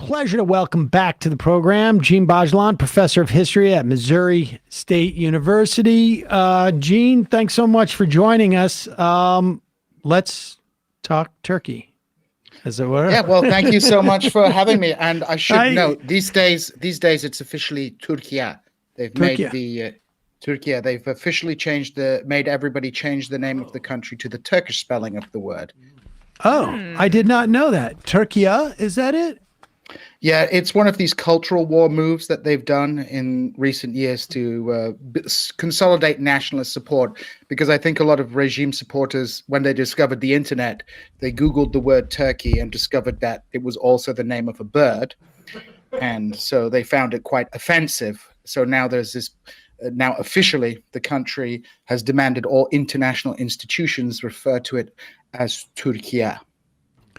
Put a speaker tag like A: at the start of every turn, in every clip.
A: pleasure to welcome back to the program Djene Bajalan, professor of history at Missouri State University. Djene, thanks so much for joining us. Let's talk Turkey, as it were.
B: Yeah, well, thank you so much for having me. And I should note, these days, it's officially Türkiye. They've made the Türkiye. They've officially made everybody change the name of the country to the Turkish spelling of the word.
A: Oh, I did not know that. Türkiye, is that it?
B: Yeah, it's one of these cultural war moves that they've done in recent years to consolidate nationalist support, because I think a lot of regime supporters, when they discovered the internet, they Googled the word Turkey and discovered that it was also the name of a bird. And so they found it quite offensive. So now there's this, now officially the country has demanded all international institutions refer to it as Türkiye.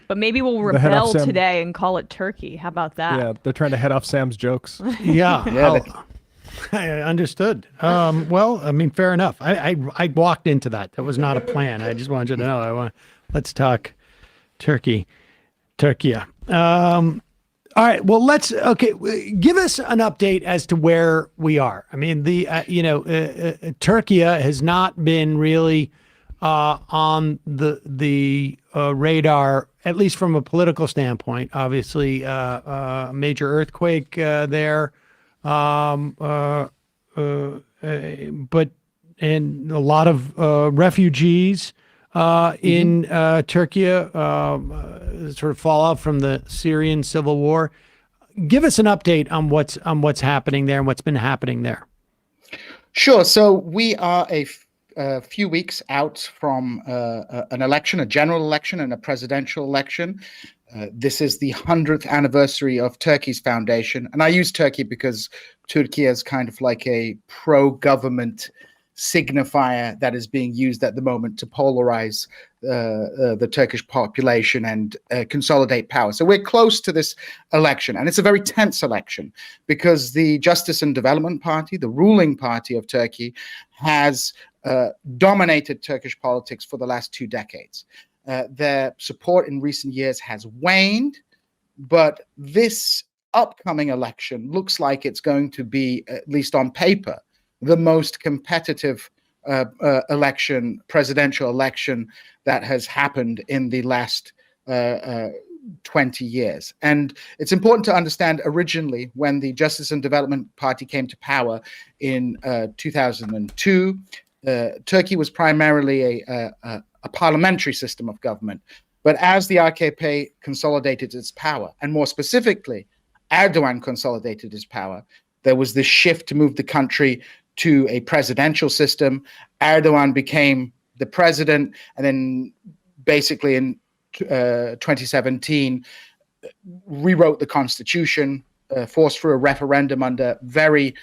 C: But maybe we'll rebel today and call it Turkey. How about that?
D: Yeah, they're trying to head off Sam's jokes.
A: Yeah, I understood. Well, I mean, fair enough. I walked into that. That was not a plan. I just wanted you to know. Let's talk Turkey. Türkiye. All right. Well, give us an update as to where we are. I mean, Türkiye has not been really on the radar, at least from a political standpoint. Obviously, a major earthquake there, but and a lot of refugees in Türkiye, sort of fallout from the Syrian civil war. Give us an update on what's happening there and what's been happening there.
B: Sure. So we are a few weeks out from an election, a general election and a presidential election. This is the 100th anniversary of Turkey's foundation. And I use Turkey because Türkiye is kind of like a pro-government signifier that is being used at the moment to polarize the Turkish population and consolidate power. So we're close to this election, and it's a very tense election because the Justice and Development Party, the ruling party of Turkey, has dominated Turkish politics for the last 2 decades. Their support in recent years has waned, but this upcoming election looks like it's going to be, at least on paper, the most competitive presidential election that has happened in the last 20 years. And it's important to understand, originally, when the Justice and Development Party came to power in 2002, Turkey was primarily a parliamentary system of government. But as the AKP consolidated its power, and more specifically, Erdogan consolidated his power, there was this shift to move the country to a presidential system. Erdogan became the president, and then basically in 2017 rewrote the constitution, forced through a referendum under very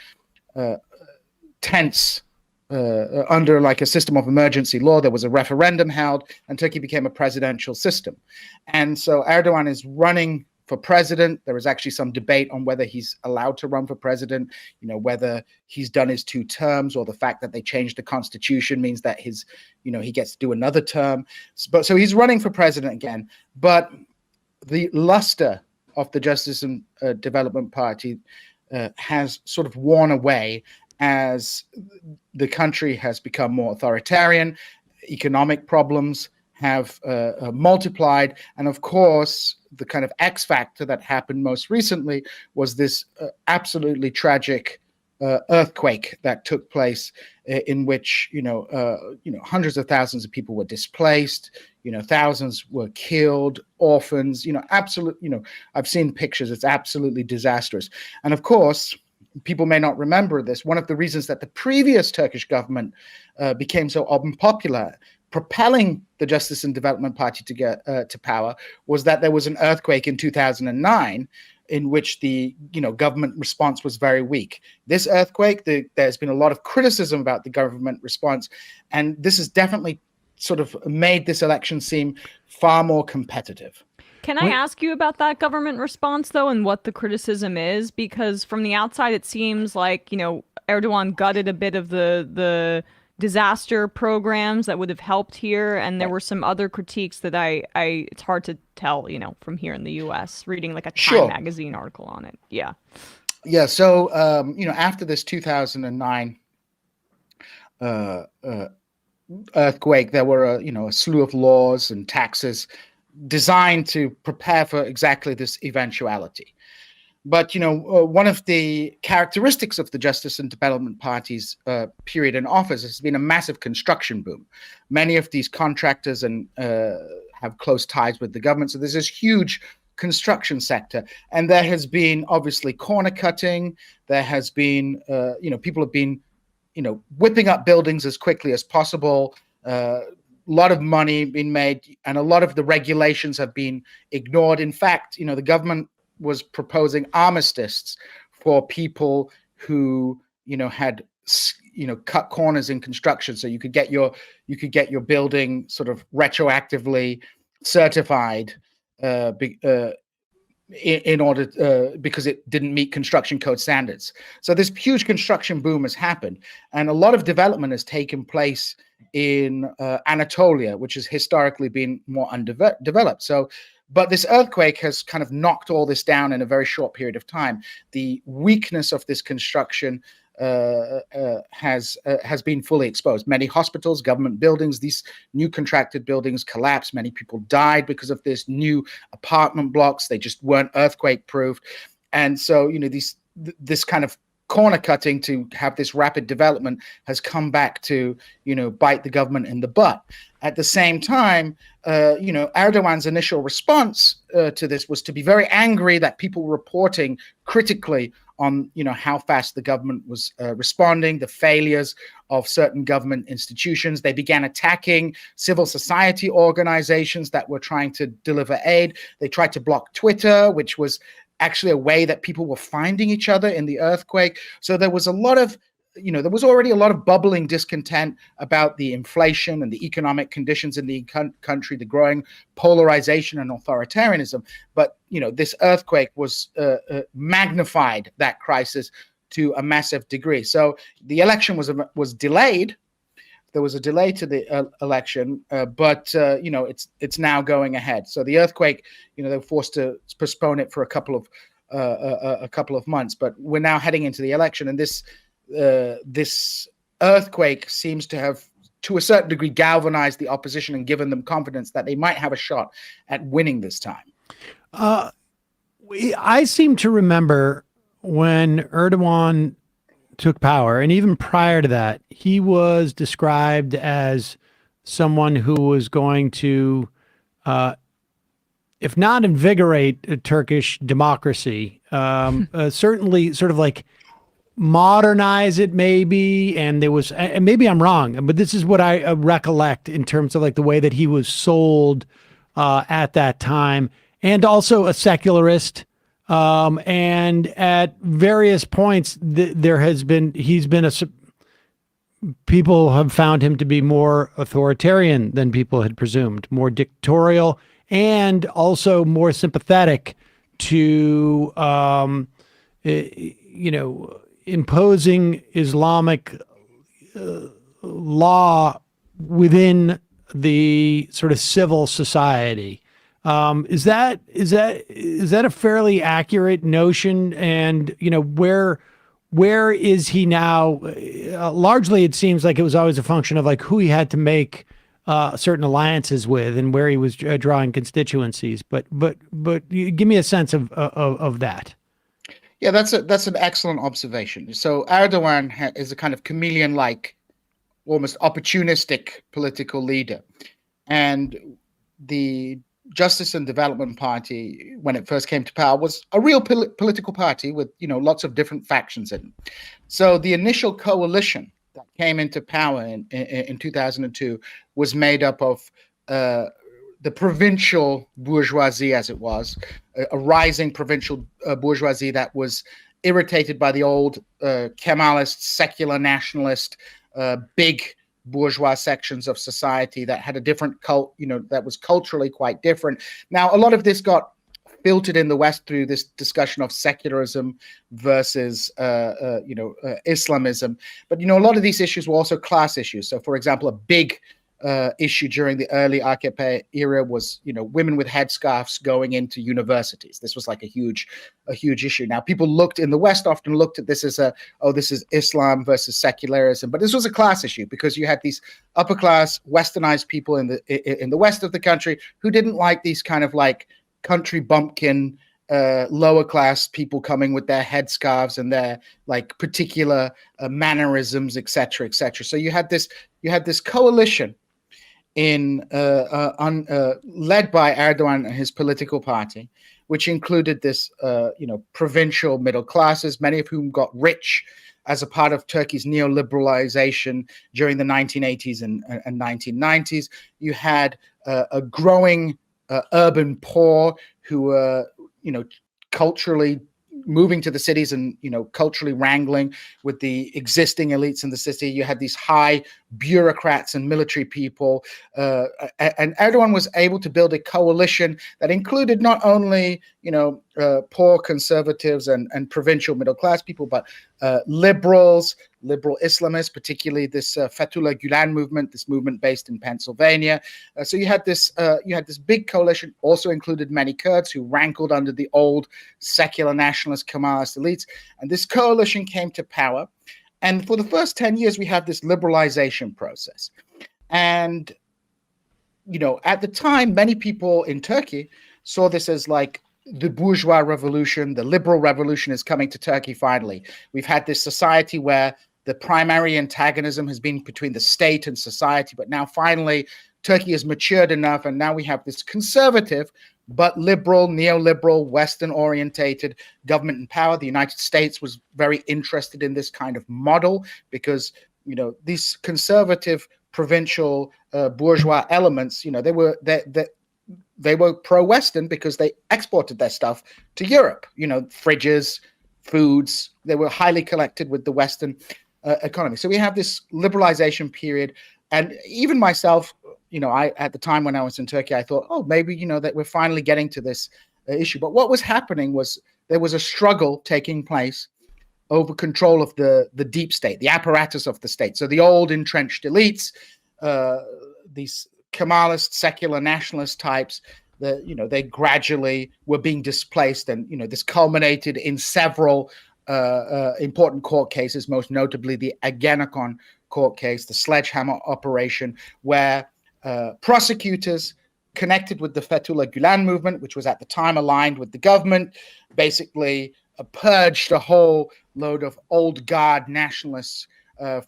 B: tense, under like a system of emergency law. There was a referendum held, and Turkey became a presidential system. And so Erdogan is running for president. There is actually some debate on whether he's allowed to run for president, whether he's done his 2 terms, or the fact that they changed the constitution means that he gets to do another term. So he's running for president again. But the luster of the Justice and Development Party has sort of worn away as the country has become more authoritarian. Economic problems have multiplied. And of course, the kind of X factor that happened most recently was this absolutely tragic earthquake that took place, in which hundreds of thousands of people were displaced, thousands were killed, orphans, I've seen pictures. It's absolutely disastrous. And of course, people may not remember this. One of the reasons that the previous Turkish government became so unpopular, propelling the Justice and Development Party to get to power, was that there was an earthquake in 2009 in which the government response was very weak. This earthquake, there's been a lot of criticism about the government response, and this has definitely sort of made this election seem far more competitive.
C: Can I ask you about that government response, though, and what the criticism is? Because from the outside, it seems like, Erdogan gutted a bit of the disaster programs that would have helped here, and there were some other critiques that I it's hard to tell, from here in the US, reading like a Time magazine article on it. Yeah.
B: Yeah. So, after this 2009 earthquake, there were a slew of laws and taxes designed to prepare for exactly this eventuality. But, one of the characteristics of the Justice and Development Party's period in office has been a massive construction boom. Many of these contractors have close ties with the government. So there's this huge construction sector. And there has been obviously corner cutting. There has been, people have been, whipping up buildings as quickly as possible. A lot of money being made, and a lot of the regulations have been ignored. In fact, the government was proposing armistices for people who had cut corners in construction, so you could get your building sort of retroactively certified in order because it didn't meet construction code standards. So this huge construction boom has happened, and a lot of development has taken place in Anatolia, which has historically been more undeveloped. But this earthquake has kind of knocked all this down in a very short period of time. The weakness of this construction has been fully exposed. Many hospitals, government buildings, these new contracted buildings collapsed. Many people died because of this. New apartment blocks, they just weren't earthquake proof. And so, this kind of corner cutting to have this rapid development has come back to, bite the government in the butt. At the same time, Erdogan's initial response to this was to be very angry that people were reporting critically on, how fast the government was responding, the failures of certain government institutions. They began attacking civil society organizations that were trying to deliver aid. They tried to block Twitter, which was actually a way that people were finding each other in the earthquake. So there was a lot of, there was already a lot of bubbling discontent about the inflation and the economic conditions in the country, the growing polarization and authoritarianism. But, this earthquake was magnified that crisis to a massive degree. So the election was delayed. There was a delay to the election, but it's now going ahead. So the earthquake, they were forced to postpone it for a couple of months. But we're now heading into the election, and this earthquake seems to have, to a certain degree, galvanized the opposition and given them confidence that they might have a shot at winning this time.
A: I seem to remember when Erdogan took power, and even prior to that, he was described as someone who was going to, if not invigorate Turkish democracy, certainly sort of like modernize it maybe. And there was, and maybe I'm wrong, but this is what I recollect in terms of like the way that he was sold at that time, and also a secularist. And at various points, people have found him to be more authoritarian than people had presumed, more dictatorial, and also more sympathetic to, imposing Islamic law within the sort of civil society. Is that a fairly accurate notion? And where is he now? Largely, it seems like it was always a function of like who he had to make certain alliances with and where he was drawing constituencies. But give me a sense of that.
B: Yeah, that's an excellent observation. So Erdogan is a kind of chameleon-like, almost opportunistic political leader, and the Justice and Development Party, when it first came to power, was a real political party with lots of different factions in it. So the initial coalition that came into power in 2002 was made up of the provincial bourgeoisie, as it was, a rising provincial bourgeoisie that was irritated by the old Kemalist, secular nationalist, big bourgeois sections of society that had a different cult, that was culturally quite different. Now, a lot of this got filtered in the West through this discussion of secularism versus, Islamism. But, a lot of these issues were also class issues. So, for example, a big issue during the early AKP era was, women with headscarves going into universities. This was like a huge issue. Now, people in the West often looked at this as this is Islam versus secularism, but this was a class issue because you had these upper class, westernized people in the west of the country who didn't like these kind of like country bumpkin, lower class people coming with their headscarves and their like particular mannerisms, etc., etc. So you had this coalition led by Erdogan and his political party, which included this, provincial middle classes, many of whom got rich as a part of Turkey's neoliberalization during the 1980s and 1990s. You had a growing urban poor who were, culturally moving to the cities and, culturally wrangling with the existing elites in the city. You had these high bureaucrats and military people. And Erdogan was able to build a coalition that included not only, poor conservatives and provincial middle class people, but liberal Islamists, particularly this Fethullah Gulen movement, this movement based in Pennsylvania. So you had this big coalition, also included many Kurds who rankled under the old secular nationalist Kemalist elites. And this coalition came to power. And for the first 10 years, we had this liberalization process. And, at the time, many people in Turkey saw this as like the bourgeois revolution, the liberal revolution is coming to Turkey finally. We've had this society where the primary antagonism has been between the state and society, but now finally Turkey has matured enough, and now we have this conservative but liberal, neoliberal, Western-orientated government in power. The United States was very interested in this kind of model because, these conservative provincial bourgeois elements, they were pro-Western because they exported their stuff to Europe, fridges, foods. They were highly connected with the Western economy. So we have this liberalization period. And even myself, at the time when I was in Turkey, I thought, maybe, that we're finally getting to this issue. But what was happening was there was a struggle taking place over control of the deep state, the apparatus of the state. So the old entrenched elites, these Kemalist, secular nationalist types, they gradually were being displaced. And, this culminated in several important court cases, most notably the Ergenekon court case, the sledgehammer operation, where prosecutors connected with the Fethullah Gulen movement, which was at the time aligned with the government, basically purged a whole load of old guard nationalists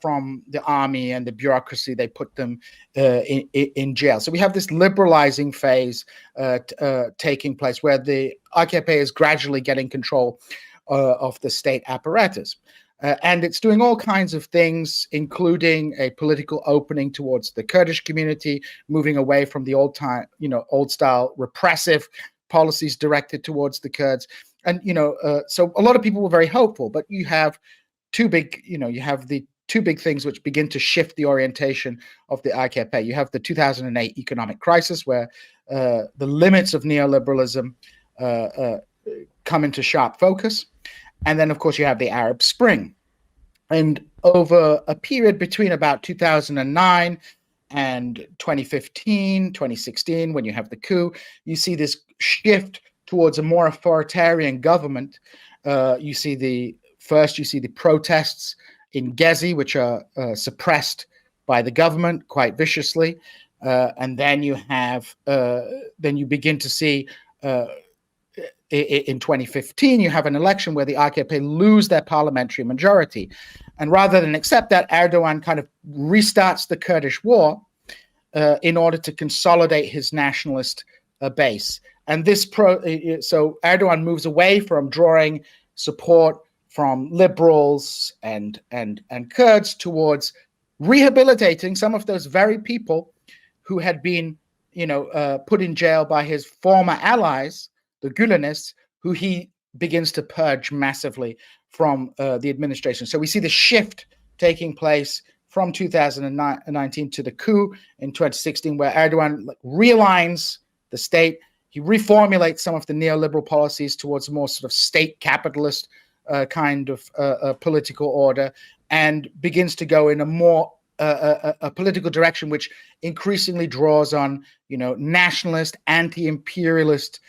B: from the army and the bureaucracy. They put them in jail. So we have this liberalizing phase taking place where the AKP is gradually getting control of the state apparatus. And it's doing all kinds of things, including a political opening towards the Kurdish community, moving away from the old style repressive policies directed towards the Kurds. And, so a lot of people were very hopeful, but you have the two big things which begin to shift the orientation of the AKP. You have the 2008 economic crisis, where the limits of neoliberalism come into sharp focus. And then, of course, you have the Arab Spring. And over a period between about 2009 and 2015, 2016, when you have the coup, you see this shift towards a more authoritarian government. You see the protests in Gezi, which are suppressed by the government quite viciously. And then you begin to see in 2015, you have an election where the AKP lose their parliamentary majority. And rather than accept that, Erdogan kind of restarts the Kurdish war in order to consolidate his nationalist base. And so Erdogan moves away from drawing support from liberals and Kurds towards rehabilitating some of those very people who had been, put in jail by his former allies, the Gülenists, who he begins to purge massively from the administration. So we see the shift taking place from 2019 to the coup in 2016, where Erdogan realigns the state. he reformulates some of the neoliberal policies towards a more sort of state capitalist kind of political order, and begins to go in a more a political direction which increasingly draws on, nationalist, anti-imperialist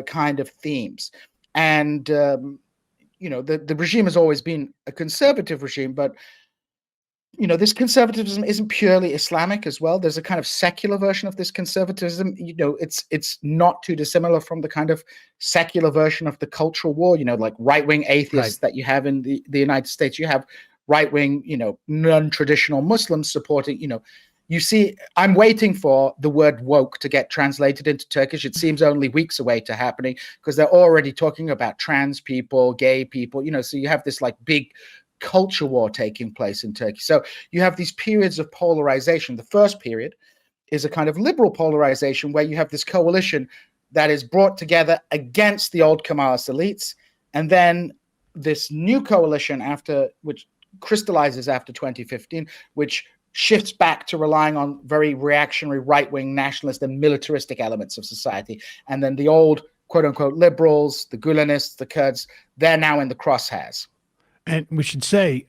B: kind of themes. And the regime has always been a conservative regime, but this conservatism isn't purely Islamic as well. There's a kind of secular version of this conservatism. It's not too dissimilar from the kind of secular version of the cultural war, like right-wing atheists that you have in the United States. You have right-wing, non-traditional Muslims supporting, you see, I'm waiting for the word woke to get translated into Turkish. It seems only weeks away to happening, because they're already talking about trans people, gay people, so you have this like big culture war taking place in Turkey. So you have these periods of polarization. The first period is a kind of liberal polarization where you have this coalition that is brought together against the old Kemalist elites, and then this new coalition which crystallizes after 2015, which shifts back to relying on very reactionary right-wing nationalist and militaristic elements of society. And then the old quote-unquote liberals, the Gülenists, the Kurds, they're now in the crosshairs.
A: And we should say,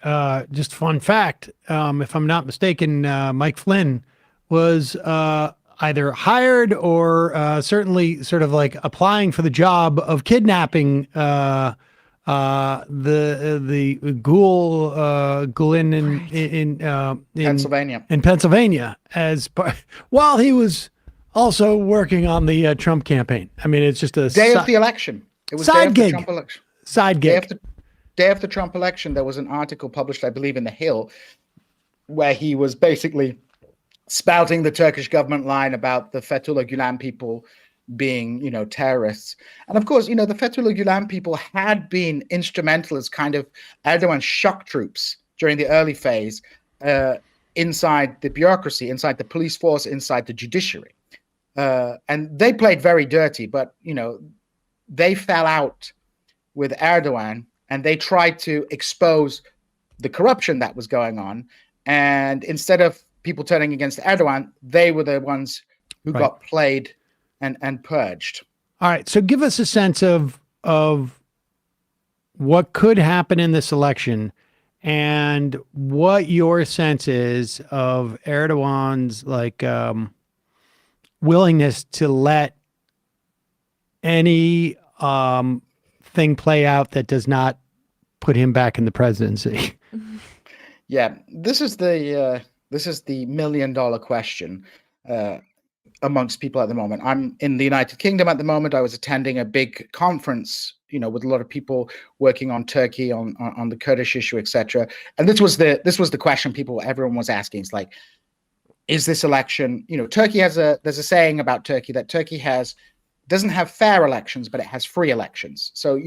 A: just fun fact, if I'm not mistaken, Mike Flynn was either hired or certainly sort of like applying for the job of kidnapping the Gulen in
B: Pennsylvania.
A: In Pennsylvania, while he was also working on the Trump campaign. I mean, it's just a
B: day of the election. It was
A: side gig.
B: Trump election.
A: Side gig.
B: Day after Trump election, there was an article published, I believe, in The Hill, where he was basically spouting the Turkish government line about the Fethullah Gülen people being, terrorists. And of course, the Fethullah Gülen people had been instrumental as kind of Erdogan's shock troops during the early phase inside the bureaucracy, inside the police force, inside the judiciary. And they played very dirty, but, they fell out with Erdogan, and they tried to expose the corruption that was going on. And instead of people turning against Erdogan, they were the ones who got played and purged.
A: All right. So give us a sense of what could happen in this election, and what your sense is of Erdogan's willingness to let any thing play out that does not put him back in the presidency.
B: Yeah, this is the $1 million question amongst people at the moment. I'm in the United Kingdom at the moment. I was attending a big conference, with a lot of people working on Turkey, on the Kurdish issue, etc. And this was the question everyone was asking. It's like, is this election? Turkey there's a saying about Turkey that Turkey doesn't have fair elections, but it has free elections. So,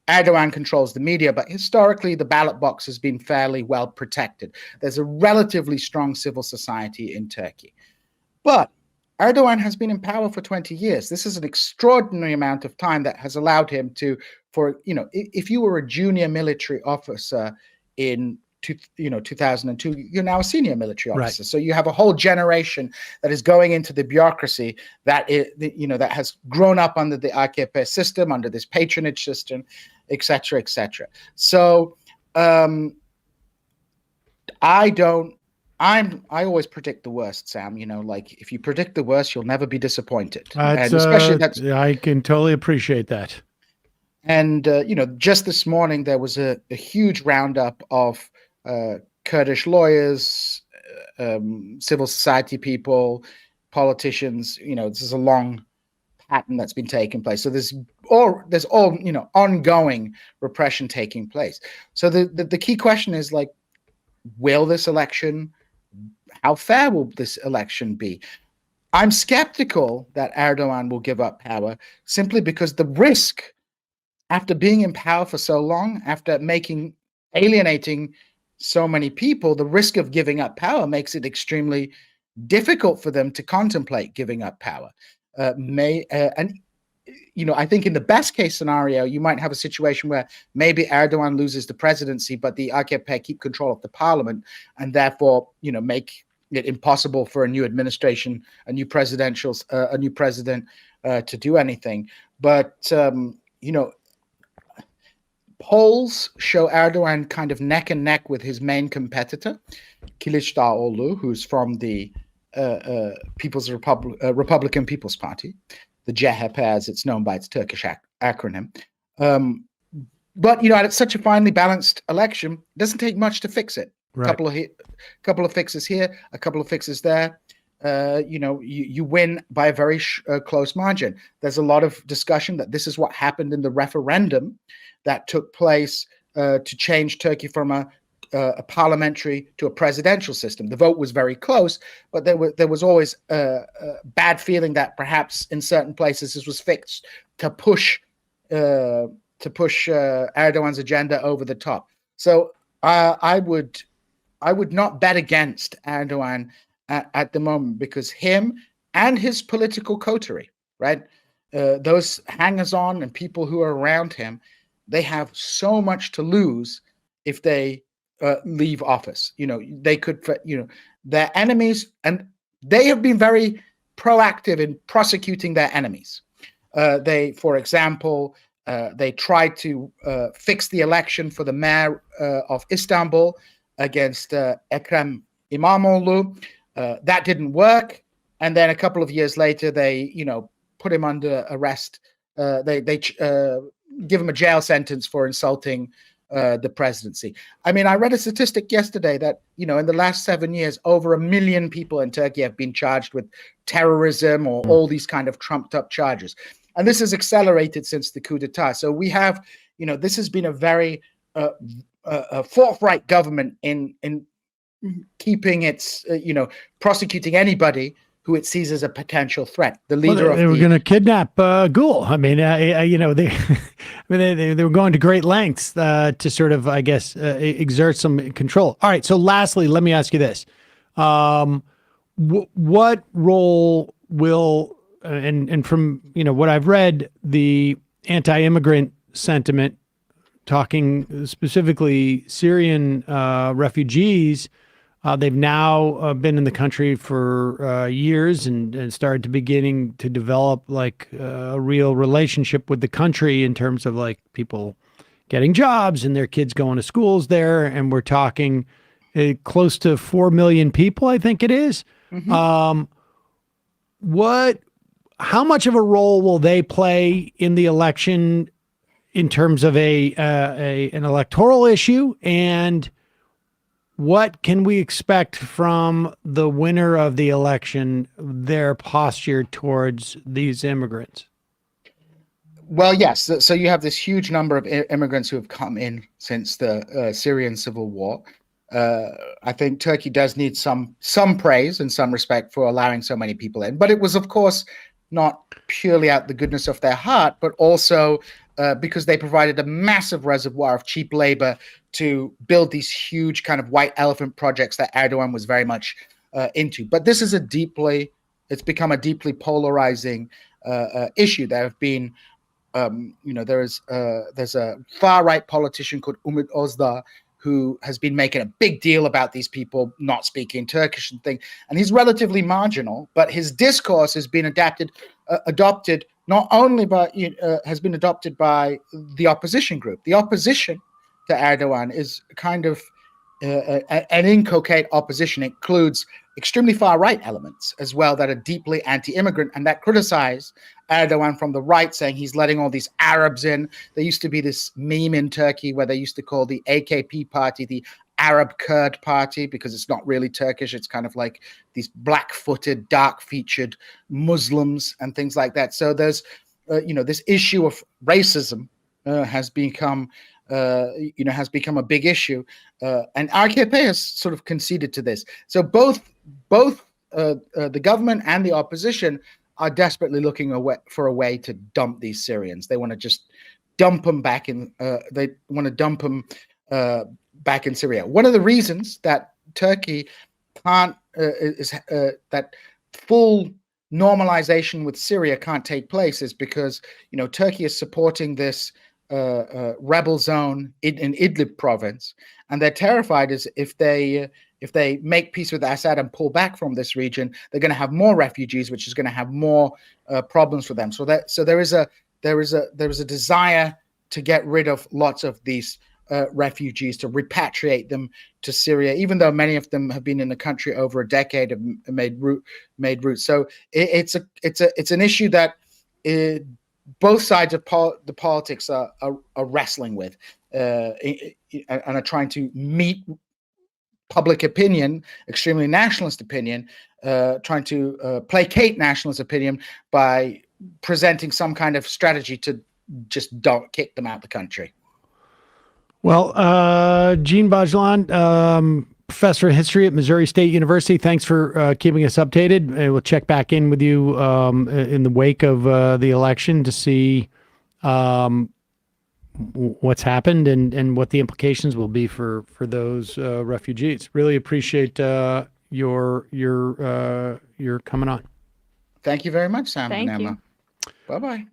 B: Erdogan controls the media, but historically the ballot box has been fairly well protected. There's a relatively strong civil society in Turkey. But Erdogan has been in power for 20 years. This is an extraordinary amount of time that has allowed him if you were a junior military officer in 2002, you're now a senior military officer. Right. So you have a whole generation that is going into the bureaucracy that has grown up under the AKP system, under this patronage system, et cetera, et cetera. So I always predict the worst, Sam. If you predict the worst, you'll never be disappointed.
A: And especially I can totally appreciate that.
B: And just this morning there was a huge roundup of Kurdish lawyers, civil society people, politicians. This is a long pattern that's been taking place. So there's ongoing repression taking place. So the key question is will this election? How fair will this election be? I'm skeptical that Erdogan will give up power, simply because the risk, after being in power for so long, after alienating so many people, the risk of giving up power makes it extremely difficult for them to contemplate giving up power. I think in the best case scenario, you might have a situation where maybe Erdogan loses the presidency, but the AKP keep control of the parliament, and therefore, make it impossible for a new administration, a new president to do anything. But polls show Erdogan kind of neck and neck with his main competitor, Kilicdaroglu, who's from the Republican People's Party, the CHP as it's known by its Turkish acronym. But at such a finely balanced election, it doesn't take much to fix it.
A: Right.
B: Couple of fixes here, a couple of fixes there. You win by a very close margin. There's a lot of discussion that this is what happened in the referendum that took place to change Turkey from a parliamentary to a presidential system. The vote was very close, but there was always a bad feeling that perhaps in certain places this was fixed to push Erdogan's agenda over the top. So I would not bet against Erdogan at the moment, because him and his political coterie, right? Those hangers-on and people who are around him, they have so much to lose if they leave office. They could, their enemies, and they have been very proactive in prosecuting their enemies. For example, they tried to fix the election for the mayor of Istanbul against Ekrem İmamoğlu. That didn't work, and then a couple of years later, they put him under arrest. They give him a jail sentence for insulting the presidency. I mean, I read a statistic yesterday that in the last 7 years, over 1 million people in Turkey have been charged with terrorism or all these kind of trumped up charges. And this has accelerated since the coup d'etat. So we have, this has been a very forthright government in keeping its, prosecuting anybody who it sees as a potential threat. The leader
A: they were going to kidnap Gül. I mean, they were going to great lengths to sort of, I guess, exert some control. All right. So lastly, let me ask you this. What role will, and from, what I've read, the anti-immigrant sentiment, talking specifically Syrian refugees, they've now been in the country for years and started to beginning to develop like a real relationship with the country in terms of like people getting jobs and their kids going to schools there. And we're talking close to 4 million people, I think it is. Mm-hmm. How much of a role will they play in the election in terms of an electoral issue, and what can we expect from the winner of the election, their posture towards these immigrants?
B: Well, yes. So you have this huge number of immigrants who have come in since the Syrian civil war. I think Turkey does need some praise and some respect for allowing so many people in. But it was, of course, not purely out the goodness of their heart, but also because they provided a massive reservoir of cheap labor to build these huge kind of white elephant projects that Erdogan was very much into. But this is it's become a deeply polarizing issue. There have been, there's a far-right politician called Umut Özdağ who has been making a big deal about these people not speaking Turkish and thing. And he's relatively marginal, but his discourse has been adopted not only by, has been adopted by the opposition group. The opposition to Erdogan is kind of an inculcate opposition. It includes extremely far-right elements as well that are deeply anti-immigrant and that criticize Erdogan from the right, saying he's letting all these Arabs in. There used to be this meme in Turkey where they used to call the AKP party the Arab Kurd party because it's not really Turkish. It's kind of like these black-footed, dark-featured Muslims and things like that. So there's, this issue of racism has become a big issue, and AKP has sort of conceded to this. So both the government and the opposition are desperately looking for a way to dump these Syrians. They want to just dump them back in. They want to dump them back in Syria. One of the reasons that Turkey can't that full normalization with Syria can't take place is because Turkey is supporting this rebel zone in Idlib province, and they're terrified as if they make peace with Assad and pull back from this region, they're going to have more refugees, which is going to have more problems for them. So there is a desire to get rid of lots of these refugees, to repatriate them to Syria, even though many of them have been in the country over a decade and made roots. So it's an issue that both sides of the politics are wrestling with, and are trying to meet public opinion, extremely nationalist opinion, trying to placate nationalist opinion by presenting some kind of strategy to just don't kick them out of the country.
A: Well, Djene Bajalan, professor of history at Missouri State University, thanks for keeping us updated. We'll check back in with you in the wake of the election to see what's happened and what the implications will be for those refugees. Really appreciate your coming on.
B: Thank you very much, Sam
C: Thank
B: and Emma.
C: you.
B: Bye-bye.